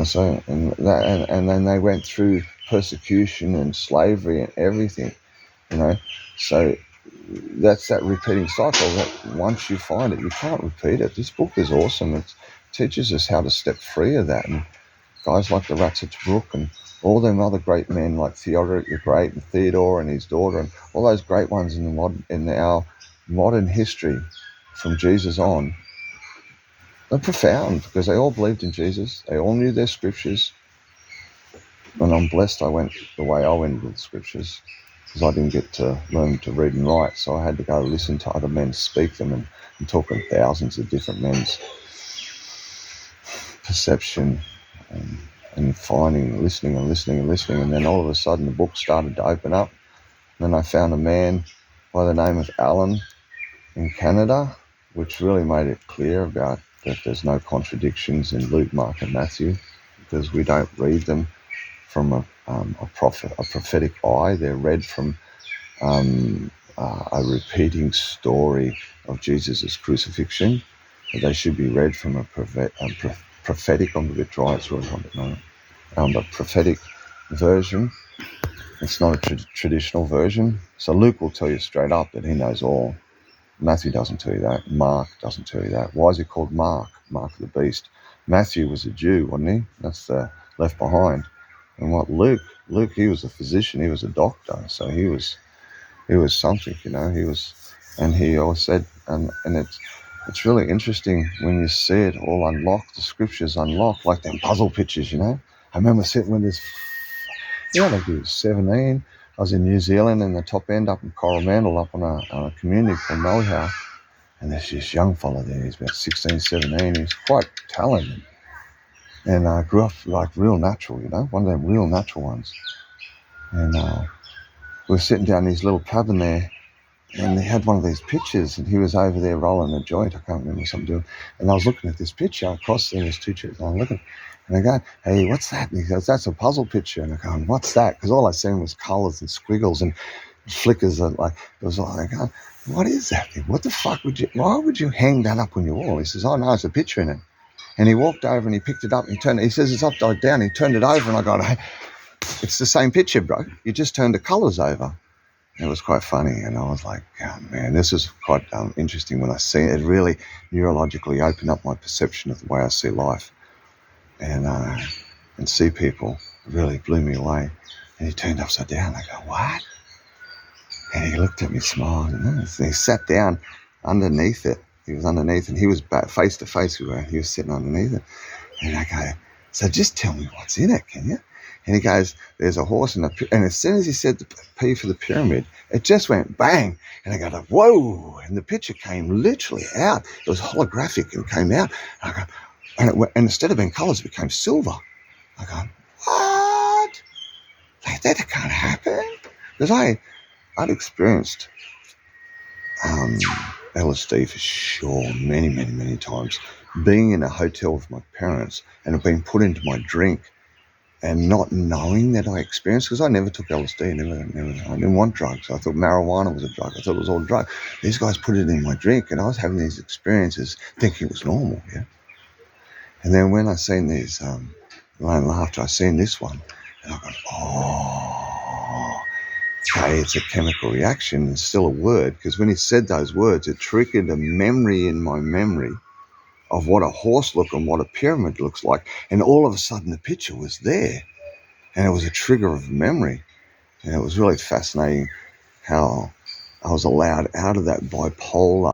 So and then they went through persecution and slavery and everything. So that's that repeating cycle that once you find it, you can't repeat it. This book is awesome. It teaches us how to step free of that. And guys like the Ratzinger Brook and all them other great men like Theodoric the Great and Theodore and his daughter and all those great ones in our modern history from Jesus on, they're profound because they all believed in Jesus. They all knew their scriptures. And I'm blessed I went the way I went with the scriptures because I didn't get to learn to read and write. So I had to go listen to other men speak them and talking thousands of different men's perception and finding, listening. And then all of a sudden the book started to open up. And then I found a man by the name of Alan in Canada, which really made it clear about that there's no contradictions in Luke, Mark, and Matthew because we don't read them from a prophetic eye. They're read from a repeating story of Jesus' crucifixion. They should be read from a prophetic, I'm a bit dry, it's really hot at the moment, a prophetic version. It's not a traditional version. So Luke will tell you straight up that he knows all. Matthew doesn't tell you that. Mark doesn't tell you that. Why is he called Mark? Mark of the beast. Matthew was a Jew, wasn't he? That's the left behind. And what Luke, he was a physician. He was a doctor. So he was something, he was, and he always said, and it's really interesting when you see it all unlocked, the scriptures unlocked, like them puzzle pictures, I remember sitting with this, like he was 17, I was in New Zealand in the top end up in Coromandel up on a community called Nohow, and there's this young fella there, he's about 16, 17, he's quite talented, and grew up like real natural, one of them real natural ones, and we were sitting down in his little cabin there, and they had one of these pictures, and he was over there rolling a joint. I can't remember something doing. And I was looking at this picture across there. There's two chairs. And I'm looking, and I go, "Hey, what's that?" And he goes, "That's a puzzle picture." And I go, "What's that?" Because all I seen was colours and squiggles and flickers. And it was all. I go, "What is that thing? What the fuck would you? Why would you hang that up on your wall?" He says, "Oh no, it's a picture in it." And he walked over and he picked it up and he turned it. He says, "It's upside down." He turned it over and I go, "Hey, it's the same picture, bro. You just turned the colours over." It was quite funny, and I was like, oh, man, this is quite interesting when I see it. It really neurologically opened up my perception of the way I see life and see people. It really blew me away. And he turned upside down. I go, "What?" And he looked at me, smiled, and he sat down underneath it. He was underneath, and he was face to face with her. He was sitting underneath it. And I go, "So just tell me what's in it, can you?" And he goes, "There's a horse and as soon as he said the P for the pyramid, it just went bang. And I go, "Whoa!" And the picture came literally out. It was holographic and came out. And I go, and instead of being colours, it became silver. I go, "What? Like, that can't happen." Because I'd experienced LSD for sure many, many, many times. Being in a hotel with my parents and it being put into my drink and not knowing that I experienced, because I never took LSD, I didn't want drugs. I thought marijuana was a drug. I thought it was all a drug. These guys put it in my drink, and I was having these experiences thinking it was normal, yeah. And then when I seen these, after I seen this one, and I go, oh, okay, it's a chemical reaction. It's still a word, because when he said those words, it triggered a memory in my memory of what a horse looks and what a pyramid looks like. And all of a sudden the picture was there. And it was a trigger of memory. And it was really fascinating how I was allowed out of that bipolar